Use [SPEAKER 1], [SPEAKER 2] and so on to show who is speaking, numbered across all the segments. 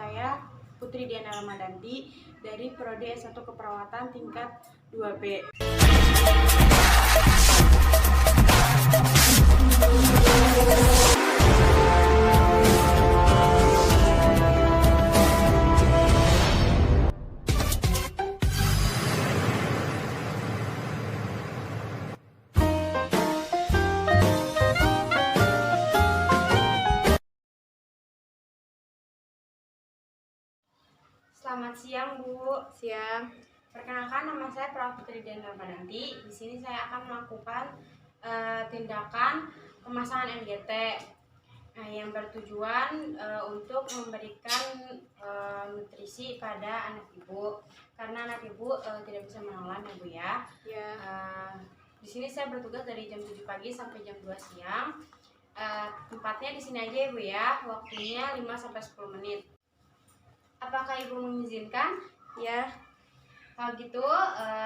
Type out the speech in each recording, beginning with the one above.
[SPEAKER 1] saya Putri Diana Ramadanti dari Prodi S1 Keperawatan tingkat 2B. Selamat siang, Bu.
[SPEAKER 2] Siang.
[SPEAKER 1] Perkenalkan, nama saya Putri Diana Ramadanti. Di sini saya akan melakukan tindakan pemasangan MGT yang bertujuan untuk memberikan nutrisi pada anak ibu, karena anak ibu tidak bisa menelan, ya Bu ya.
[SPEAKER 2] Ya.
[SPEAKER 1] Di sini saya bertugas dari jam 7 pagi sampai jam 2 siang. Tempatnya di sini aja ya Bu ya. Waktunya 5-10 menit. Apakah Ibu mengizinkan?
[SPEAKER 2] Ya.
[SPEAKER 1] Kalau gitu,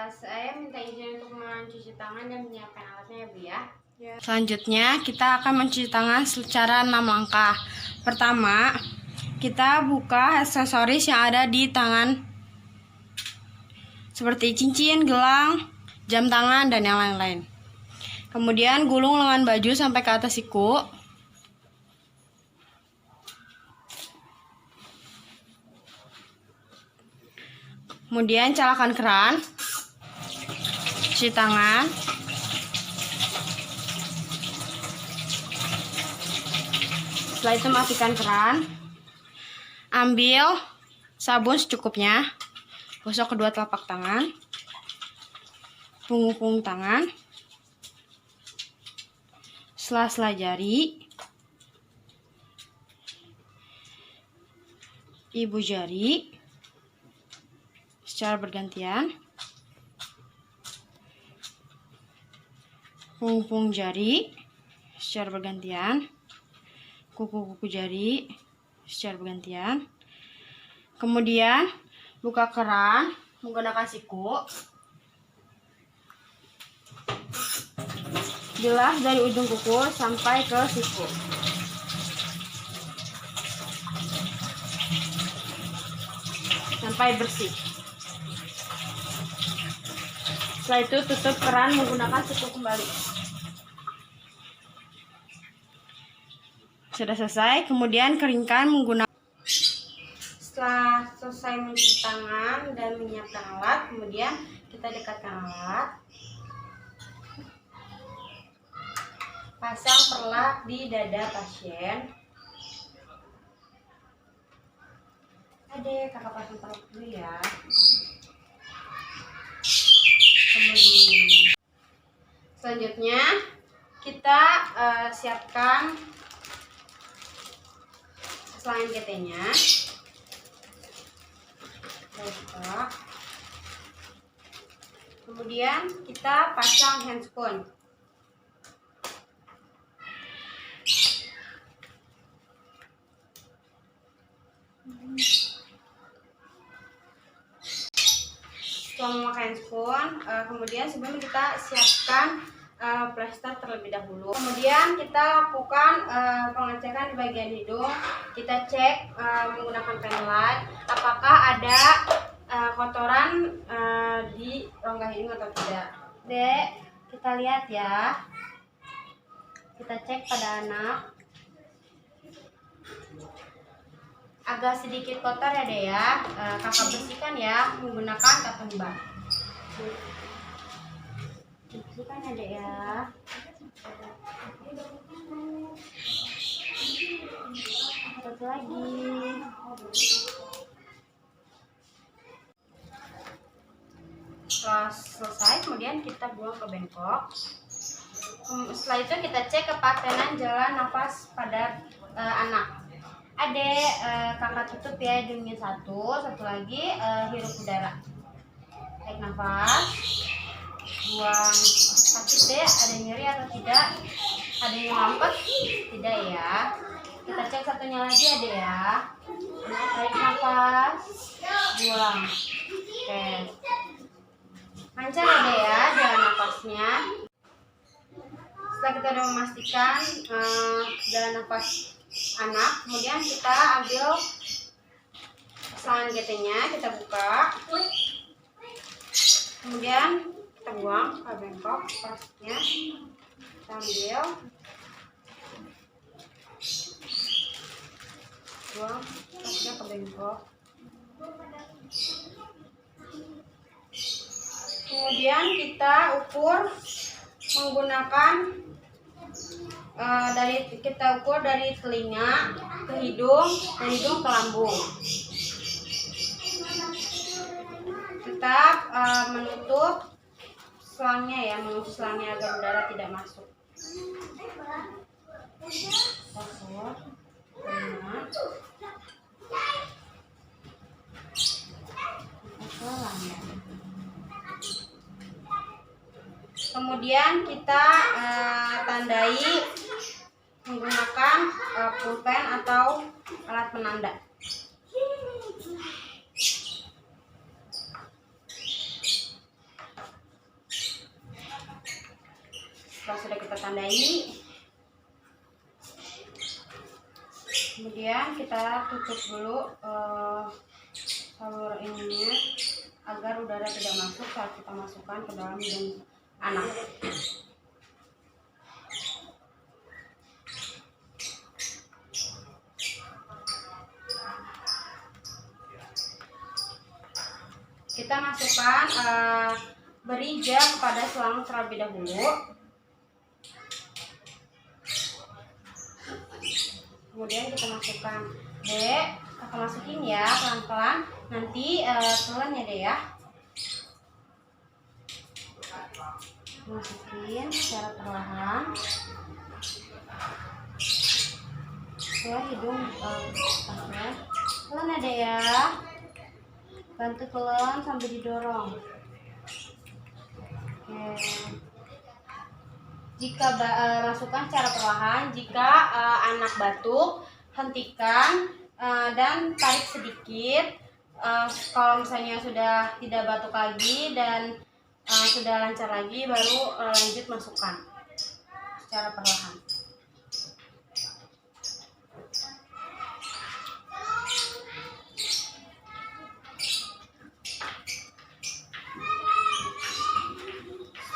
[SPEAKER 1] saya minta izin untuk mencuci tangan dan menyiapkan alatnya ya Bu ya.
[SPEAKER 2] Ya.
[SPEAKER 1] Selanjutnya, kita akan mencuci tangan secara 6 langkah. Pertama, kita buka aksesoris yang ada di tangan, seperti cincin, gelang, jam tangan, dan yang lain-lain. Kemudian, gulung lengan baju sampai ke atas siku. Kemudian nyalakan keran, cuci tangan. Setelah itu matikan keran. Ambil sabun secukupnya. Gosok kedua telapak tangan, punggung tangan, sela-sela jari, ibu jari, secara bergantian, punggung jari secara bergantian, kuku-kuku jari secara bergantian. Kemudian buka keran menggunakan siku, bilas dari ujung kuku sampai ke siku. Sampai bersih. Setelah itu tutup keran menggunakan siku kembali. Sudah selesai, kemudian keringkan menggunakan. Setelah selesai mencuci tangan dan menyiapkan alat, kemudian kita dekatkan alat. Pasang perlak di dada pasien. Adek, kakak pasang perlak dulu ya. Kemudian selanjutnya kita siapkan selang MGT-nya. Kemudian kita pasang handscoon. Setelah memakai handscoon, kemudian sebelum kita siapkan plester terlebih dahulu. Kemudian kita lakukan pengecekan di bagian hidung. Kita cek menggunakan penlight apakah ada kotoran di rongga hidung atau tidak. Dek, kita lihat ya. Kita cek pada anak. Agak sedikit kotor ya Dek ya. Kakak bersihkan ya menggunakan cotton bud. Bersihkan ya Dek ya. Satu lagi. Setelah selesai, kemudian kita buang ke bengkok. Setelah itu kita cek kepatenan jalan nafas pada anak. Adek, kakak tutup ya hidungnya satu lagi hirup udara. Tarik nafas, buang. Sakit deh, ada nyeri atau tidak? Ada yang mampet? Tidak ya. Kita cek satunya lagi ya deh ya. Tarik nafas, buang. Oke. Lancar ya deh ya jalan nafasnya. Setelah kita udah memastikan jalan nafas anak, kemudian kita ambil selang GT-nya kita buka, kemudian kita buang ke bengkok plastiknya, kita ambil, buang plastiknya ke bengkok. Kemudian kita ukur menggunakan kita ukur dari telinga ke hidung, dari hidung ke lambung. Tetap menutup selangnya ya, menutup selangnya agar udara tidak masuk. Kemudian kita tandai menggunakan pulpen atau alat penanda. Setelah sudah kita tandai, kemudian kita tutup dulu saluran ininya agar udara tidak masuk saat kita masukkan ke dalam hidung anak. Kita masukkan beri jam pada selang terlebih dahulu. Kemudian kita masukkan Dek, kakak masukin ya pelan-pelan. Nanti telan ya Dek ya. Masukin secara perlahan ke hidung telan ya Dek ya. Bantu telan sambil didorong. Oke. Jika masukkan secara perlahan, jika anak batuk, hentikan dan tarik sedikit. Kalau misalnya sudah tidak batuk lagi dan sudah lancar lagi, baru lanjut masukkan secara perlahan.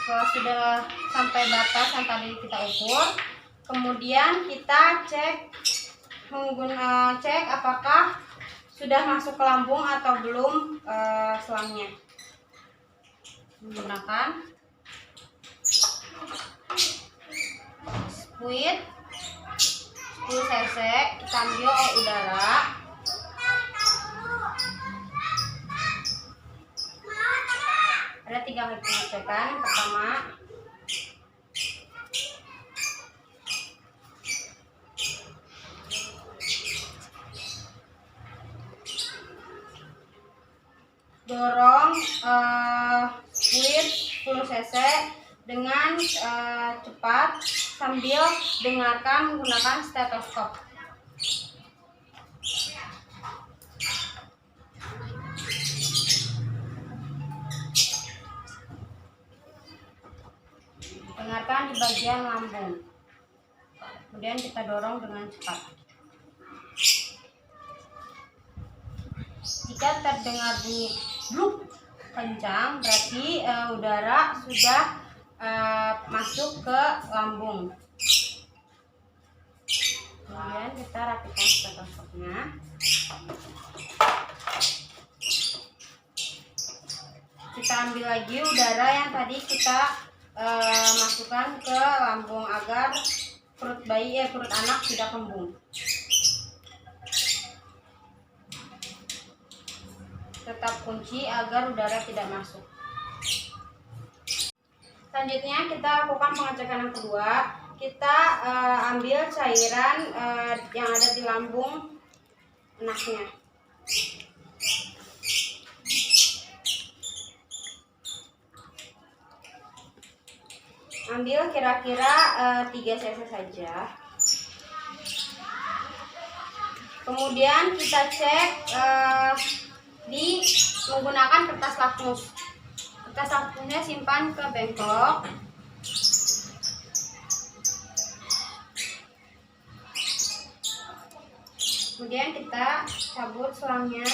[SPEAKER 1] Setelah sudah sampai batas yang tadi kita ukur, kemudian kita cek apakah sudah masuk ke lambung atau belum selangnya. Menggunakan squid 10 cc, kita ambil udara. Ada 3 kali pengecekan. Yang pertama, dorong squid 10 cc dengan cepat sambil dengarkan menggunakan stetoskop. Dengarkan di bagian lambung. Kemudian kita dorong dengan cepat. Jika terdengar bunyi bluk kencang, berarti udara sudah masuk ke lambung. Kemudian kita rapikan stetoskopnya. Kita ambil lagi udara yang tadi kita masukkan ke lambung agar perut anak tidak kembung. Tetap kunci agar udara tidak masuk. Selanjutnya kita lakukan pengecekan yang kedua. Kita ambil cairan yang ada di lambung anaknya. Ambil kira-kira 3 cc saja. Kemudian kita cek menggunakan kertas lakmus. Kertas lakmusnya simpan ke bengkok. Kemudian kita cabut selangnya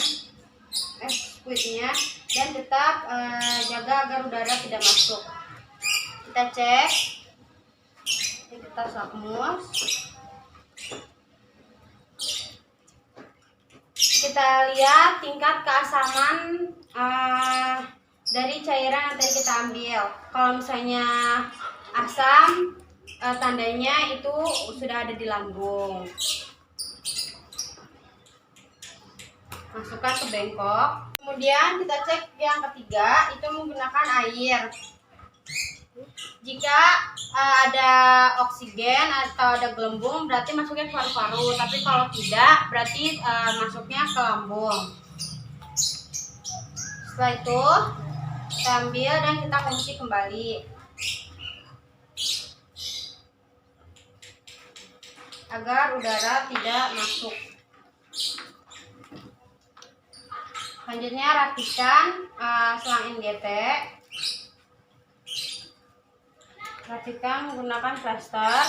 [SPEAKER 1] squidnya, dan tetap jaga agar udara tidak masuk. Kita cek, kita samus, kita lihat tingkat keasaman dari cairan yang tadi kita ambil. Kalau misalnya asam, tandanya itu sudah ada di lambung. Masukkan ke bengkok. Kemudian kita cek yang ketiga, itu menggunakan air. Jika ada oksigen atau ada gelembung, berarti masuknya ke paru-paru. Tapi kalau tidak, berarti masuknya ke lambung. Setelah itu kita ambil dan kita kunci kembali agar udara tidak masuk. Selanjutnya rapikan selang NGT. Rapikan menggunakan plaster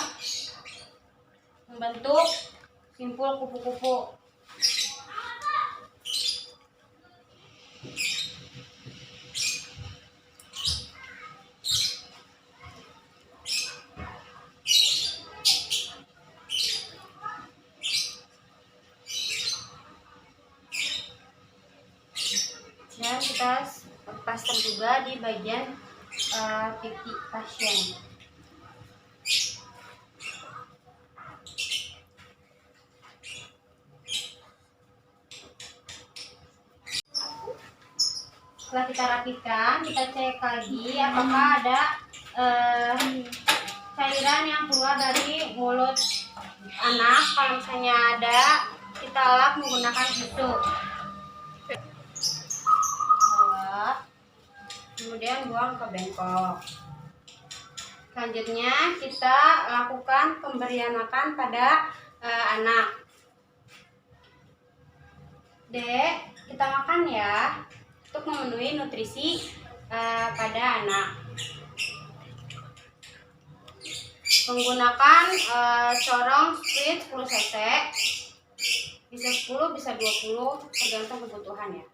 [SPEAKER 1] membentuk simpul kupu-kupu. Dan kita plaster juga di bagian pipi pasien. Setelah kita rapikan, kita cek lagi apakah ada cairan yang keluar dari mulut anak. Kalau misalnya ada, kita lap menggunakan tisu. Kemudian buang ke bengkok. Selanjutnya kita lakukan pemberian makan pada anak. Dek, kita makan ya untuk memenuhi nutrisi pada anak. Menggunakan corong squid 10 cc, bisa 10 bisa 20 tergantung kebutuhan ya.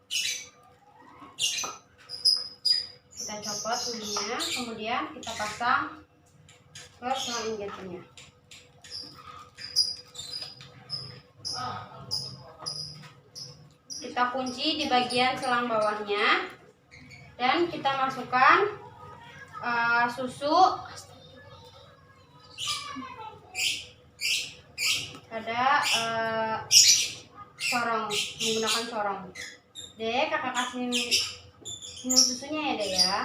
[SPEAKER 1] Kita copot ininya, kemudian kita pasang ke selang injeksinya. Kita kunci di bagian selang bawahnya dan kita masukkan susu pada corong, menggunakan corong. Dek, kakak kasih minum susunya ya deh ya.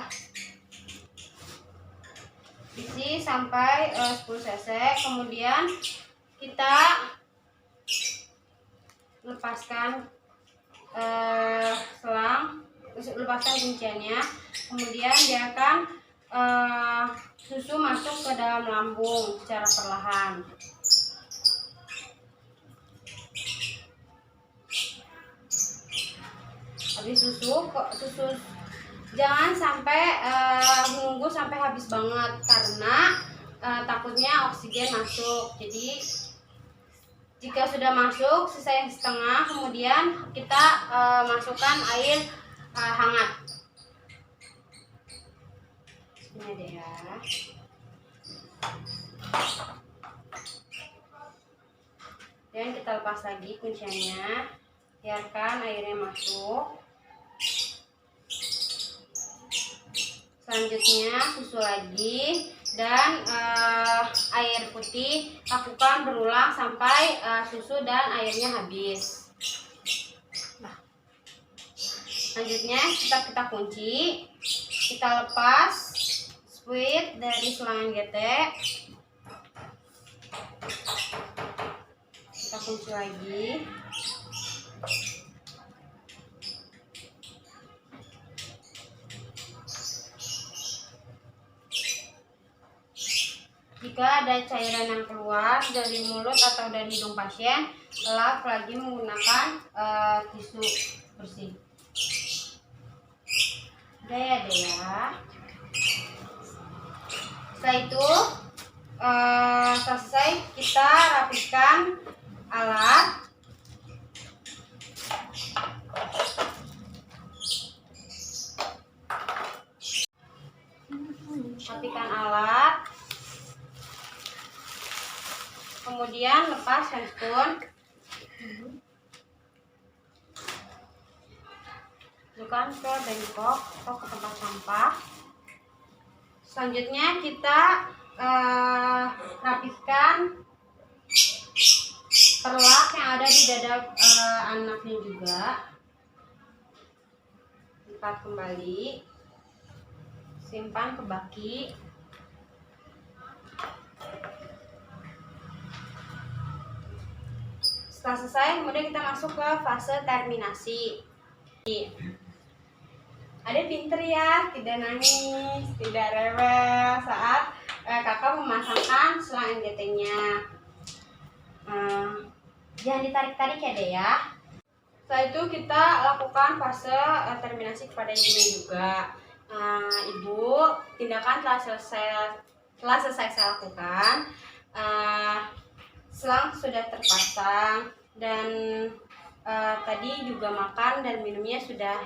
[SPEAKER 1] Isi sampai 10 cc. Kemudian kita lepaskan selang, lepaskan kunciannya. Kemudian biarkan susu masuk ke dalam lambung secara perlahan. Habis susu jangan sampai menunggu sampai habis banget karena takutnya oksigen masuk. Jadi jika sudah masuk sisa yang setengah, kemudian kita masukkan air hangat. Ini deh ya. Dan kita lepas lagi kuncinya, biarkan airnya masuk. Selanjutnya susu lagi dan air putih, lakukan berulang sampai susu dan airnya habis. Selanjutnya kita kunci, kita lepas squid dari selang GT, kita kunci lagi. Jika ada cairan yang keluar dari mulut atau dari hidung pasien, lap lagi menggunakan tisu bersih. Udah ya deh ya. Setelah itu selesai, kita rapikan alat. rapikan alat, kemudian lepas handphone, masukkan ke bengkok atau ke tempat sampah. Selanjutnya kita rapihkan perlak yang ada di dada anaknya juga. Lipat kembali, simpan ke baki. Setelah selesai, kemudian kita masuk ke fase terminasi. Adek pinter ya, tidak nangis, tidak rewel saat kakak memasangkan selang NGT-nya. Jangan ditarik-tarik ya dek ya. Setelah itu kita lakukan fase terminasi kepada ibunya juga. Ibu, tindakan telah selesai saya lakukan. Selang sudah terpasang dan tadi juga makan dan minumnya sudah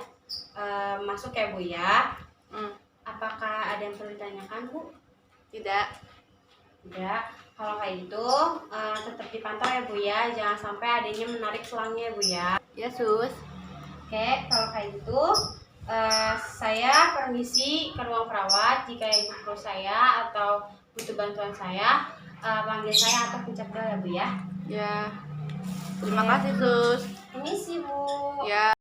[SPEAKER 1] masuk ya Bu ya. Apakah ada yang perlu ditanyakan Bu?
[SPEAKER 2] Tidak.
[SPEAKER 1] Tidak. Kalau kayak gitu tetap dipantau ya Bu ya, jangan sampai adanya menarik selangnya Bu ya.
[SPEAKER 2] Ya sus.
[SPEAKER 1] Oke, kalau kayak gitu saya permisi ke ruang perawat. Jika ibu perlu saya atau butuh bantuan saya, panggil saya atau pencet bel ya Bu ya.
[SPEAKER 2] Ya. Terima kasih sus.
[SPEAKER 1] Permisi Bu.
[SPEAKER 2] Ya.